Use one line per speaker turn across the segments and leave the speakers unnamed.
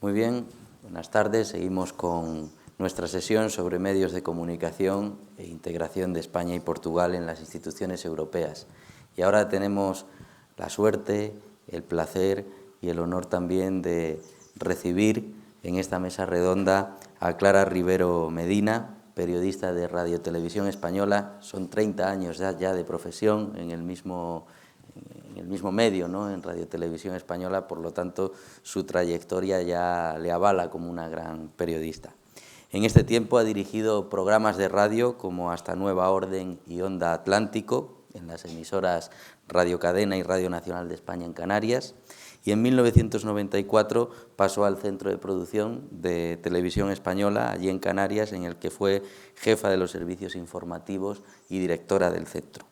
Muy bien, buenas tardes. Seguimos con nuestra sesión sobre medios de comunicación e integración de España y Portugal en las instituciones europeas. Y ahora tenemos la suerte, el placer y el honor también de recibir en esta mesa redonda a Clara Rivero Medina, periodista de Radio Televisión Española. Son 30 años ya de profesión en el mismo medio, ¿no?, en Radio Televisión Española, por lo tanto su trayectoria ya le avala como una gran periodista. En este tiempo ha dirigido programas de radio como Hasta Nueva Orden y Onda Atlántico en las emisoras Radio Cadena y Radio Nacional de España en Canarias, y en 1994 pasó al Centro de Producción de Televisión Española, allí en Canarias, en el que fue jefa de los servicios informativos y directora del centro.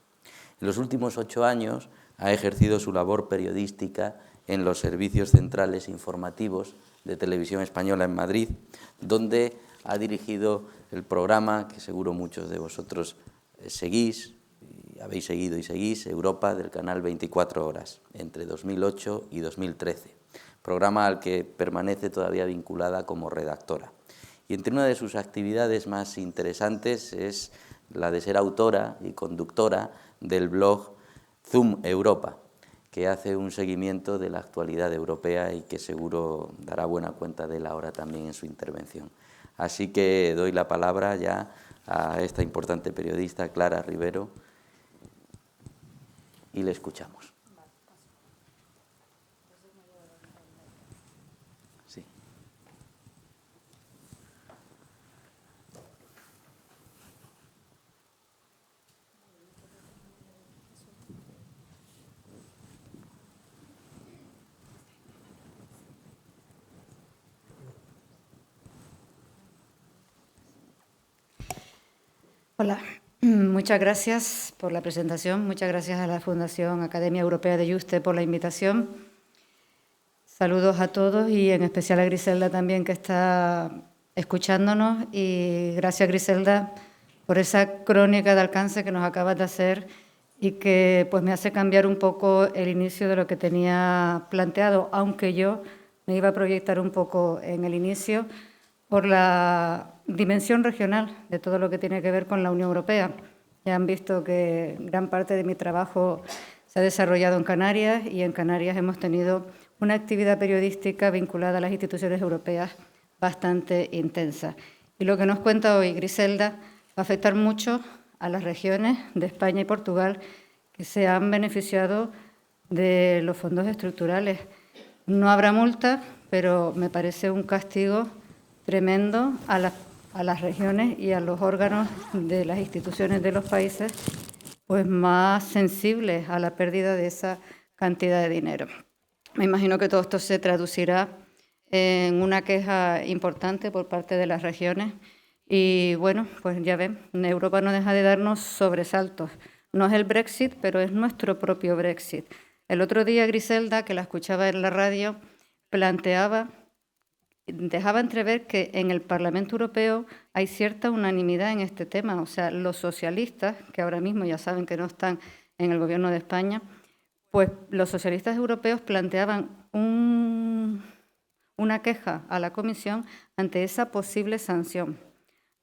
En los últimos 8 años ha ejercido su labor periodística en los servicios centrales informativos de Televisión Española en Madrid, donde ha dirigido el programa que seguro muchos de vosotros seguís, habéis seguido y seguís, Europa, del canal 24 Horas, entre 2008 y 2013, programa al que permanece todavía vinculada como redactora. Y entre una de sus actividades más interesantes es la de ser autora y conductora del blog Zoom Europa, que hace un seguimiento de la actualidad europea y que seguro dará buena cuenta de él ahora también en su intervención. Así que doy la palabra ya a esta importante periodista, Clara Rivero, y le escuchamos. Sí.
Hola, muchas gracias por la presentación, muchas gracias a la Fundación Academia Europea de Yuste por la invitación. Saludos a todos y en especial a Griselda también, que está escuchándonos, y gracias, Griselda, por esa crónica de alcance que nos acabas de hacer y que pues me hace cambiar un poco el inicio de lo que tenía planteado, aunque yo me iba a proyectar un poco en el inicio por la dimensión regional de todo lo que tiene que ver con la Unión Europea. Ya han visto que gran parte de mi trabajo se ha desarrollado en Canarias, y en Canarias hemos tenido una actividad periodística vinculada a las instituciones europeas bastante intensa. Y lo que nos cuenta hoy Griselda va a afectar mucho a las regiones de España y Portugal que se han beneficiado de los fondos estructurales. No habrá multa, pero me parece un castigo tremendo a las regiones y a los órganos de las instituciones de los países pues más sensibles a la pérdida de esa cantidad de dinero. Me imagino que todo esto se traducirá en una queja importante por parte de las regiones y bueno, pues ya ven, Europa no deja de darnos sobresaltos. No es el Brexit, pero es nuestro propio Brexit. El otro día Griselda, que la escuchaba en la radio, dejaba entrever que en el Parlamento Europeo hay cierta unanimidad en este tema. O sea, los socialistas, que ahora mismo ya saben que no están en el gobierno de España, pues los socialistas europeos planteaban una queja a la Comisión ante esa posible sanción.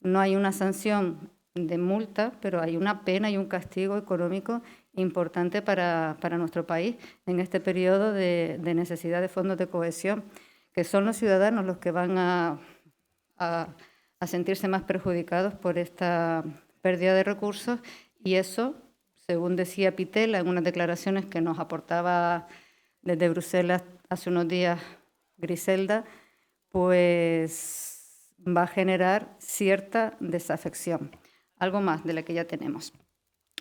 No hay una sanción de multa, pero hay una pena y un castigo económico importante para nuestro país en este periodo de necesidad de fondos de cohesión, que son los ciudadanos los que van a sentirse más perjudicados por esta pérdida de recursos, y eso, según decía Pittella en unas declaraciones que nos aportaba desde Bruselas hace unos días Griselda, pues va a generar cierta desafección, algo más de la que ya tenemos.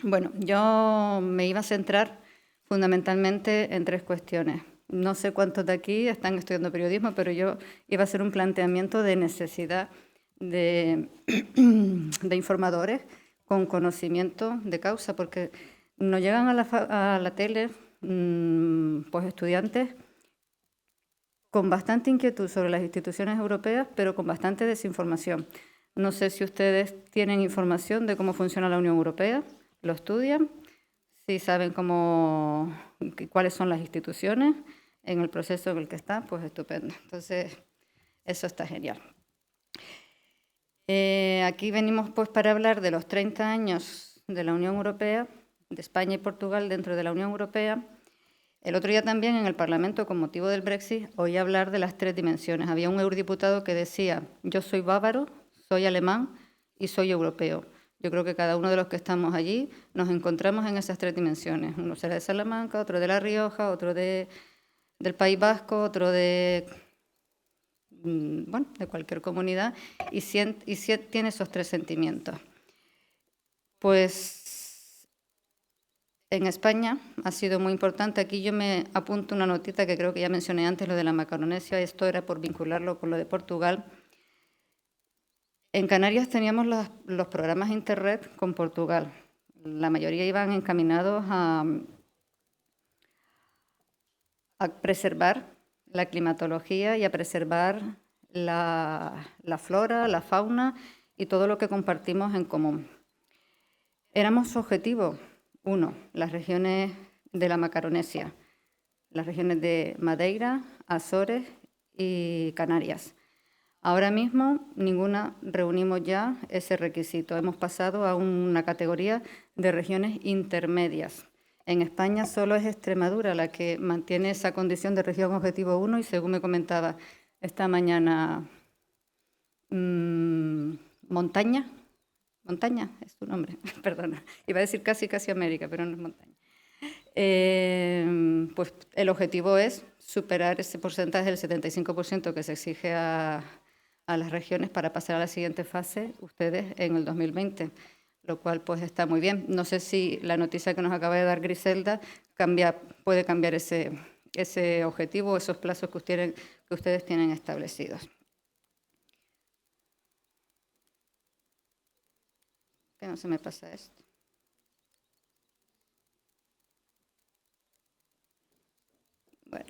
Bueno, yo me iba a centrar fundamentalmente en 3 cuestiones. No sé cuántos de aquí están estudiando periodismo, pero yo iba a hacer un planteamiento de necesidad de informadores con conocimiento de causa, porque nos llegan a la tele pues estudiantes con bastante inquietud sobre las instituciones europeas, pero con bastante desinformación. No sé si ustedes tienen información de cómo funciona la Unión Europea, lo estudian, si saben cuáles son las instituciones en el proceso en el que están, pues estupendo. Entonces, Eso está genial. Aquí venimos pues para hablar de los 30 años de la Unión Europea, de España y Portugal dentro de la Unión Europea. El otro día también en el Parlamento, con motivo del Brexit, oí hablar de las 3 dimensiones. Había un eurodiputado que decía, yo soy bávaro, soy alemán y soy europeo. Yo creo que cada uno de los que estamos allí nos encontramos en esas 3 dimensiones. Uno será de Salamanca, otro de La Rioja, otro del País Vasco, otro de cualquier comunidad, y tiene esos 3 sentimientos. Pues en España ha sido muy importante. Aquí yo me apunto una notita que creo que ya mencioné antes, lo de la Macaronesia. Esto era por vincularlo con lo de Portugal. En Canarias teníamos los programas Interreg con Portugal. La mayoría iban encaminados a preservar la climatología y a preservar la flora, la fauna y todo lo que compartimos en común. Éramos objetivo 1, las regiones de la Macaronesia, las regiones de Madeira, Azores y Canarias. Ahora mismo ninguna reunimos ya ese requisito. Hemos pasado a una categoría de regiones intermedias. En España solo es Extremadura la que mantiene esa condición de región objetivo 1 y, según me comentaba esta mañana, montaña es tu nombre, perdona, iba a decir casi América, pero no es montaña. Pues el objetivo es superar ese porcentaje del 75% que se exige a las regiones para pasar a la siguiente fase, ustedes en el 2020. Lo cual pues está muy bien. No sé si la noticia que nos acaba de dar Griselda puede cambiar ese objetivo, esos plazos que ustedes tienen establecidos. ¿Qué no se me pasa esto? Bueno.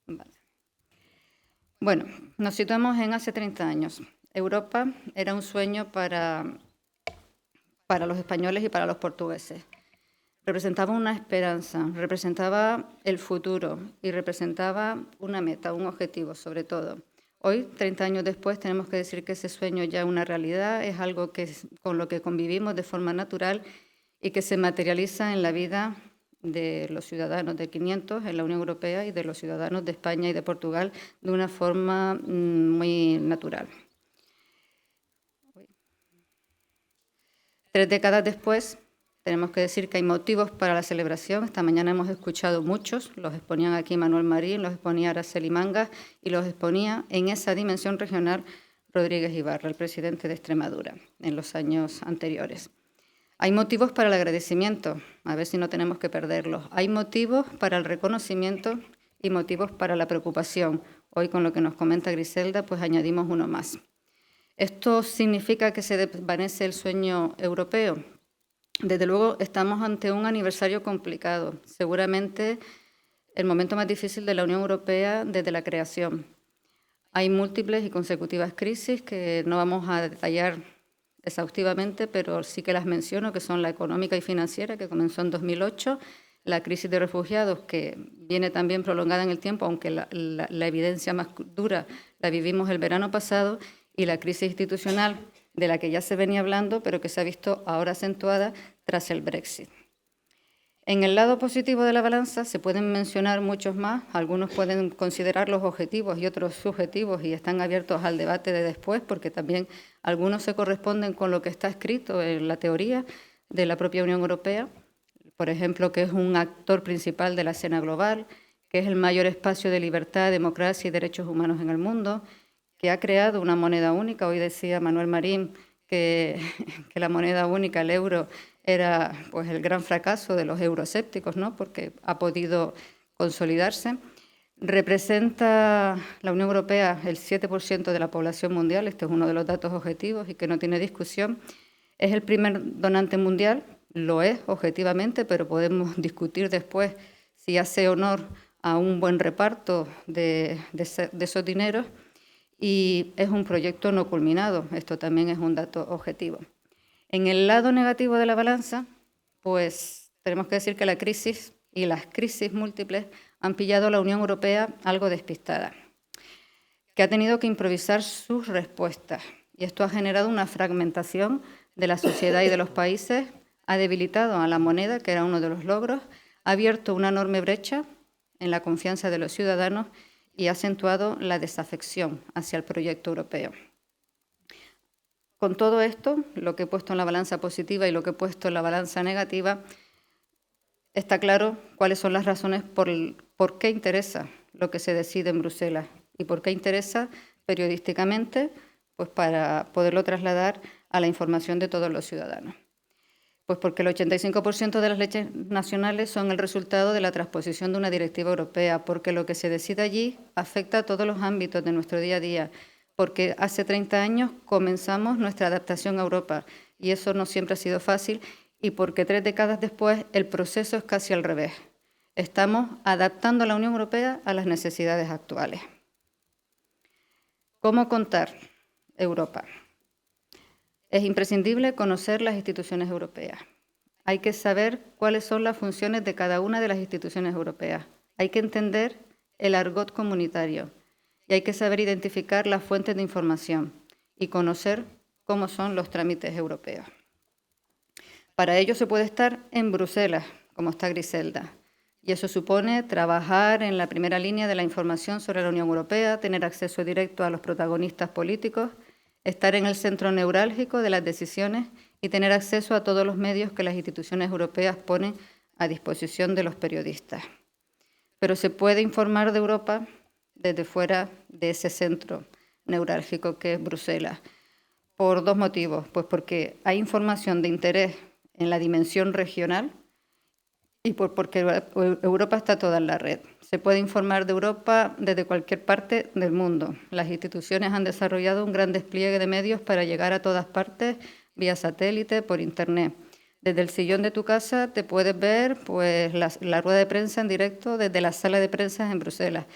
Vale. Bueno, nos situamos en hace 30 años. Europa era un sueño para los españoles y para los portugueses. Representaba una esperanza, representaba el futuro y representaba una meta, un objetivo sobre todo. Hoy, 30 años después, tenemos que decir que ese sueño ya es una realidad, es algo con lo que convivimos de forma natural y que se materializa en la vida de los ciudadanos de 500 en la Unión Europea y de los ciudadanos de España y de Portugal de una forma muy natural. 3 décadas después, tenemos que decir que hay motivos para la celebración. Esta mañana hemos escuchado muchos, los exponían aquí Manuel Marín, los exponía Araceli Mangas y los exponía en esa dimensión regional Rodríguez Ibarra, el presidente de Extremadura, en los años anteriores. Hay motivos para el agradecimiento, a ver si no tenemos que perderlos. Hay motivos para el reconocimiento y motivos para la preocupación. Hoy, con lo que nos comenta Griselda, pues añadimos uno más. ¿Esto significa que se desvanece el sueño europeo? Desde luego, estamos ante un aniversario complicado, seguramente el momento más difícil de la Unión Europea desde la creación. Hay múltiples y consecutivas crisis que no vamos a detallar exhaustivamente, pero sí que las menciono, que son la económica y financiera, que comenzó en 2008, la crisis de refugiados, que viene también prolongada en el tiempo, aunque la evidencia más dura la vivimos el verano pasado, y la crisis institucional, de la que ya se venía hablando, pero que se ha visto ahora acentuada tras el Brexit. En el lado positivo de la balanza se pueden mencionar muchos más, algunos pueden considerarlos objetivos y otros subjetivos y están abiertos al debate de después, porque también algunos se corresponden con lo que está escrito en la teoría de la propia Unión Europea, por ejemplo, que es un actor principal de la escena global, que es el mayor espacio de libertad, democracia y derechos humanos en el mundo, que ha creado una moneda única. Hoy decía Manuel Marín que la moneda única, el euro, era pues el gran fracaso de los euroescépticos, ¿no? Porque ha podido consolidarse. Representa la Unión Europea el 7% de la población mundial, este es uno de los datos objetivos y que no tiene discusión. Es el primer donante mundial, lo es objetivamente, pero podemos discutir después si hace honor a un buen reparto de esos dineros, y es un proyecto no culminado, esto también es un dato objetivo. En el lado negativo de la balanza, pues tenemos que decir que la crisis y las crisis múltiples han pillado a la Unión Europea algo despistada, que ha tenido que improvisar sus respuestas. Y esto ha generado una fragmentación de la sociedad y de los países, ha debilitado a la moneda, que era uno de los logros, ha abierto una enorme brecha en la confianza de los ciudadanos y ha acentuado la desafección hacia el proyecto europeo. Con todo esto, lo que he puesto en la balanza positiva y lo que he puesto en la balanza negativa, está claro cuáles son las razones por qué interesa lo que se decide en Bruselas y por qué interesa periodísticamente, pues para poderlo trasladar a la información de todos los ciudadanos. Pues porque el 85% de las leyes nacionales son el resultado de la transposición de una directiva europea, porque lo que se decide allí afecta a todos los ámbitos de nuestro día a día, porque hace 30 años comenzamos nuestra adaptación a Europa y eso no siempre ha sido fácil, y porque 3 décadas después el proceso es casi al revés. Estamos adaptando a la Unión Europea a las necesidades actuales. ¿Cómo contar Europa? Es imprescindible conocer las instituciones europeas. Hay que saber cuáles son las funciones de cada una de las instituciones europeas. Hay que entender el argot comunitario y hay que saber identificar las fuentes de información y conocer cómo son los trámites europeos. Para ello se puede estar en Bruselas, como está Griselda, y eso supone trabajar en la primera línea de la información sobre la Unión Europea, tener acceso directo a los protagonistas políticos, estar en el centro neurálgico de las decisiones y tener acceso a todos los medios que las instituciones europeas ponen a disposición de los periodistas. Pero se puede informar de Europa desde fuera de ese centro neurálgico que es Bruselas, por 2 motivos. Pues porque hay información de interés en la dimensión regional y porque Europa está toda en la red. Se puede informar de Europa desde cualquier parte del mundo. Las instituciones han desarrollado un gran despliegue de medios para llegar a todas partes vía satélite, por Internet. Desde el sillón de tu casa te puedes ver pues, la rueda de prensa en directo desde la sala de prensa en Bruselas.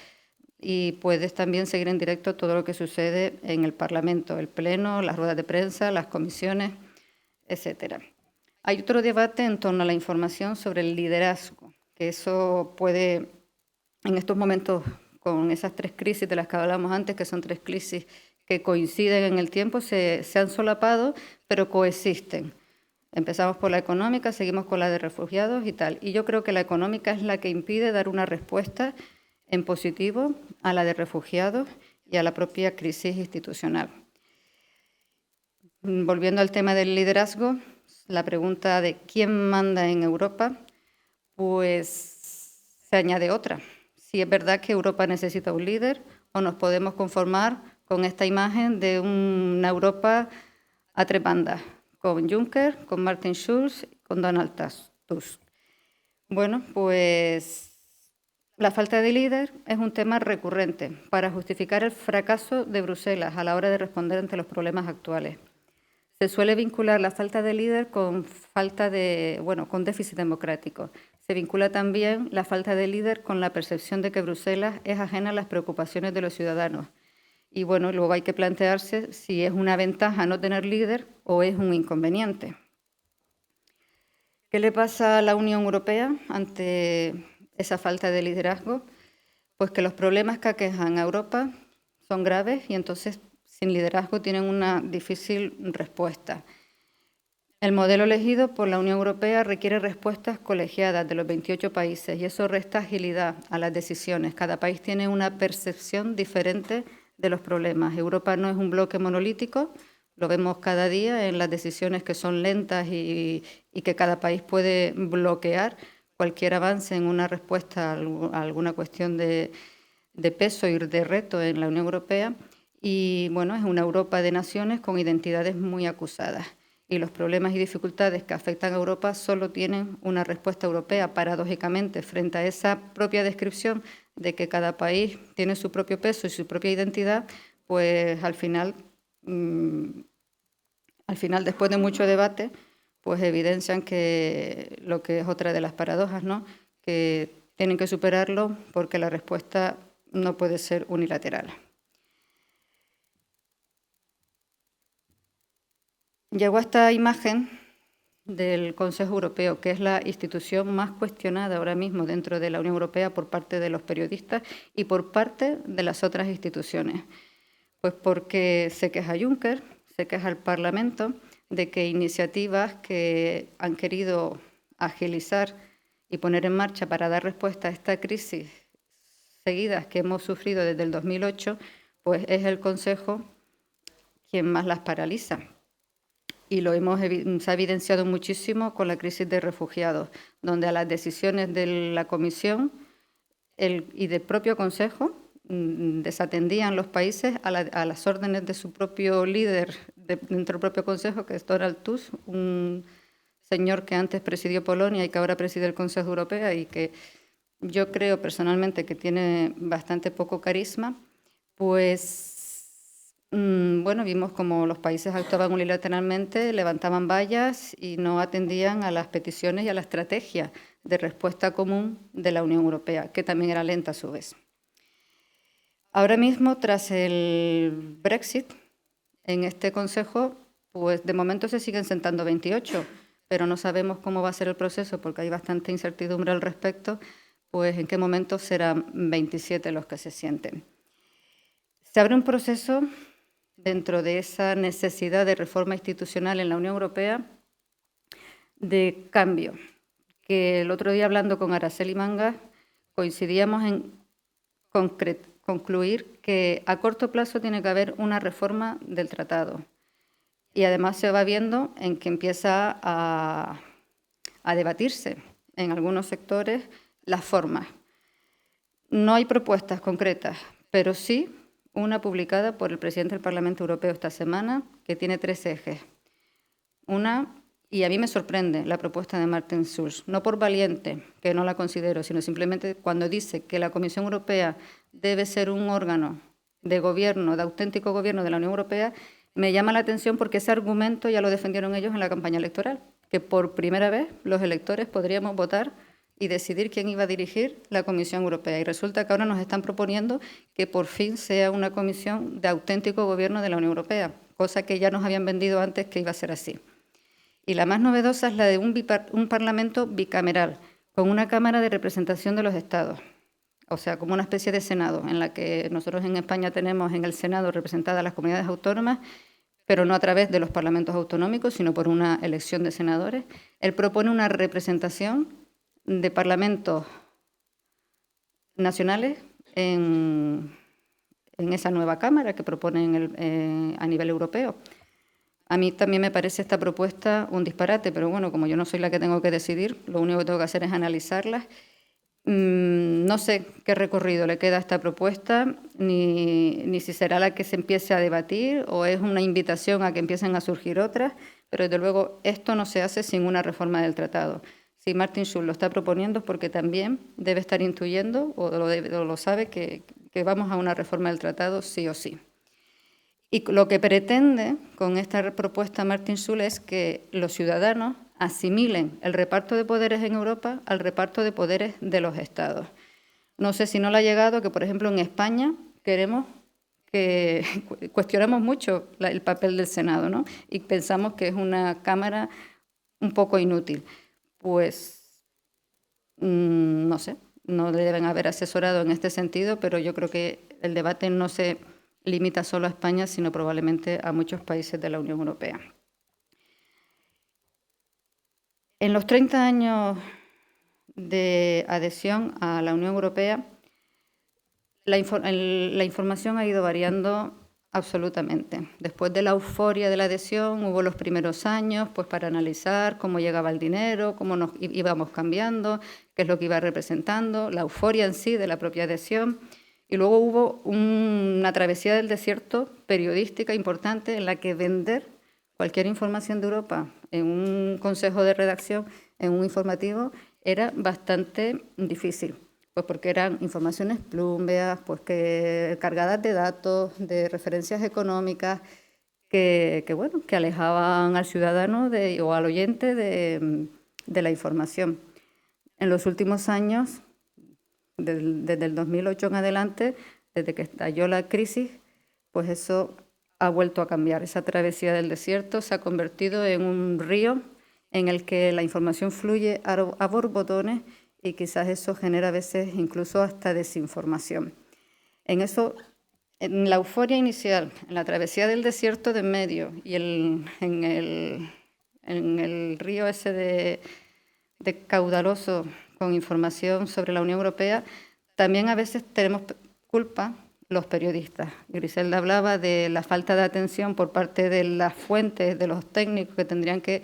Y puedes también seguir en directo todo lo que sucede en el Parlamento, el Pleno, las ruedas de prensa, las comisiones, etcétera. Hay otro debate en torno a la información sobre el liderazgo, que eso puede, en estos momentos, con esas 3 crisis de las que hablamos antes, que son 3 crisis que coinciden en el tiempo, se han solapado, pero coexisten. Empezamos por la económica, seguimos con la de refugiados y tal. Y yo creo que la económica es la que impide dar una respuesta en positivo a la de refugiados y a la propia crisis institucional. Volviendo al tema del liderazgo, la pregunta de quién manda en Europa, pues se añade otra. Si es verdad que Europa necesita un líder o nos podemos conformar con esta imagen de una Europa a 3 bandas, con Juncker, con Martin Schulz, con Donald Tusk. Bueno, pues la falta de líder es un tema recurrente para justificar el fracaso de Bruselas a la hora de responder ante los problemas actuales. Se suele vincular la falta de líder con con déficit democrático. Se vincula también la falta de líder con la percepción de que Bruselas es ajena a las preocupaciones de los ciudadanos. Y bueno, luego hay que plantearse si es una ventaja no tener líder o es un inconveniente. ¿Qué le pasa a la Unión Europea ante esa falta de liderazgo? Pues que los problemas que aquejan a Europa son graves y entonces sin liderazgo tienen una difícil respuesta. El modelo elegido por la Unión Europea requiere respuestas colegiadas de los 28 países y eso resta agilidad a las decisiones. Cada país tiene una percepción diferente de los problemas. Europa no es un bloque monolítico, lo vemos cada día en las decisiones que son lentas y que cada país puede bloquear cualquier avance en una respuesta a alguna cuestión de peso y de reto en la Unión Europea. Y bueno, es una Europa de naciones con identidades muy acusadas. Y los problemas y dificultades que afectan a Europa solo tienen una respuesta europea, paradójicamente, frente a esa propia descripción de que cada país tiene su propio peso y su propia identidad, pues al final, después de mucho debate, pues evidencian que lo que es otra de las paradojas, ¿no? Que tienen que superarlo porque la respuesta no puede ser unilateral. Llegó a esta imagen del Consejo Europeo, que es la institución más cuestionada ahora mismo dentro de la Unión Europea por parte de los periodistas y por parte de las otras instituciones. Pues porque se queja Juncker, se queja el Parlamento de que iniciativas que han querido agilizar y poner en marcha para dar respuesta a esta crisis seguidas que hemos sufrido desde el 2008, pues es el Consejo quien más las paraliza. Y se ha evidenciado muchísimo con la crisis de refugiados, donde a las decisiones de la Comisión y del propio Consejo desatendían los países a las órdenes de su propio líder dentro del propio Consejo, que es Donald Tusk, un señor que antes presidió Polonia y que ahora preside el Consejo Europeo y que yo creo personalmente que tiene bastante poco carisma. Pues bueno, vimos como los países actuaban unilateralmente, levantaban vallas y no atendían a las peticiones y a la estrategia de respuesta común de la Unión Europea, que también era lenta a su vez. Ahora mismo, tras el Brexit, en este Consejo, pues de momento se siguen sentando 28, pero no sabemos cómo va a ser el proceso porque hay bastante incertidumbre al respecto, pues en qué momento serán 27 los que se sienten. Se abre un proceso dentro de esa necesidad de reforma institucional en la Unión Europea de cambio, que el otro día hablando con Araceli Mangas coincidíamos en concluir que a corto plazo tiene que haber una reforma del tratado y además se va viendo en que empieza a debatirse en algunos sectores las formas. No hay propuestas concretas, pero sí una publicada por el presidente del Parlamento Europeo esta semana, que tiene 3 ejes. Una, y a mí me sorprende la propuesta de Martin Schulz, no por valiente, que no la considero, sino simplemente cuando dice que la Comisión Europea debe ser un órgano de gobierno, de auténtico gobierno de la Unión Europea, me llama la atención porque ese argumento ya lo defendieron ellos en la campaña electoral, que por primera vez los electores podríamos votar y decidir quién iba a dirigir la Comisión Europea. Y resulta que ahora nos están proponiendo que por fin sea una comisión de auténtico gobierno de la Unión Europea, cosa que ya nos habían vendido antes que iba a ser así. Y la más novedosa es la de un Parlamento bicameral, con una Cámara de Representación de los Estados, o sea, como una especie de Senado, en la que nosotros en España tenemos en el Senado representadas las comunidades autónomas, pero no a través de los parlamentos autonómicos, sino por una elección de senadores. Él propone una representación de parlamentos nacionales en esa nueva Cámara que proponen a nivel europeo. A mí también me parece esta propuesta un disparate, pero bueno, como yo no soy la que tengo que decidir, lo único que tengo que hacer es analizarlas. No sé qué recorrido le queda a esta propuesta, ni si será la que se empiece a debatir o es una invitación a que empiecen a surgir otras, pero desde luego esto no se hace sin una reforma del tratado. Si Martin Schulz lo está proponiendo es porque también debe estar intuyendo o lo sabe que vamos a una reforma del tratado sí o sí. Y lo que pretende con esta propuesta Martin Schulz es que los ciudadanos asimilen el reparto de poderes en Europa al reparto de poderes de los Estados. No sé si no le ha llegado que, por ejemplo, en España cuestionamos mucho el papel del Senado, ¿no? Y pensamos que es una Cámara un poco inútil. Pues, no sé, no deben haber asesorado en este sentido, pero yo creo que el debate no se limita solo a España, sino probablemente a muchos países de la Unión Europea. En los 30 años de adhesión a la Unión Europea, la información ha ido variando absolutamente. Después de la euforia de la adhesión, hubo los primeros años pues, para analizar cómo llegaba el dinero, cómo nos íbamos cambiando, qué es lo que iba representando, la euforia en sí de la propia adhesión. Y luego hubo una travesía del desierto periodística importante en la que vender cualquier información de Europa en un consejo de redacción, en un informativo, era bastante difícil. Pues porque eran informaciones plúmbeas, pues cargadas de datos, de referencias económicas, que alejaban al ciudadano o al oyente de la información. En los últimos años, desde el 2008 en adelante, desde que estalló la crisis, pues eso ha vuelto a cambiar. Esa travesía del desierto se ha convertido en un río en el que la información fluye a borbotones y quizás eso genera a veces incluso hasta desinformación. En eso, en la euforia inicial, en la travesía del desierto de en medio y en el río ese de caudaloso con información sobre la Unión Europea, también a veces tenemos culpa los periodistas. Griselda hablaba de la falta de atención por parte de las fuentes, de los técnicos que tendrían que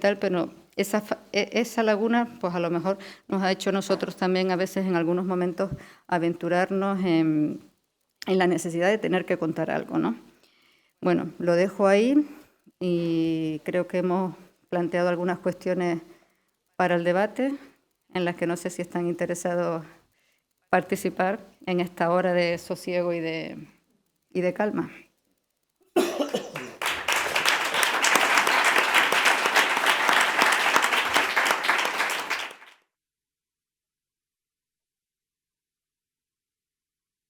tal, pero esa laguna, pues a lo mejor nos ha hecho nosotros también a veces en algunos momentos aventurarnos en la necesidad de tener que contar algo, ¿no? Bueno, lo dejo ahí y creo que hemos planteado algunas cuestiones para el debate en las que no sé si están interesados participar en esta hora de sosiego y de calma.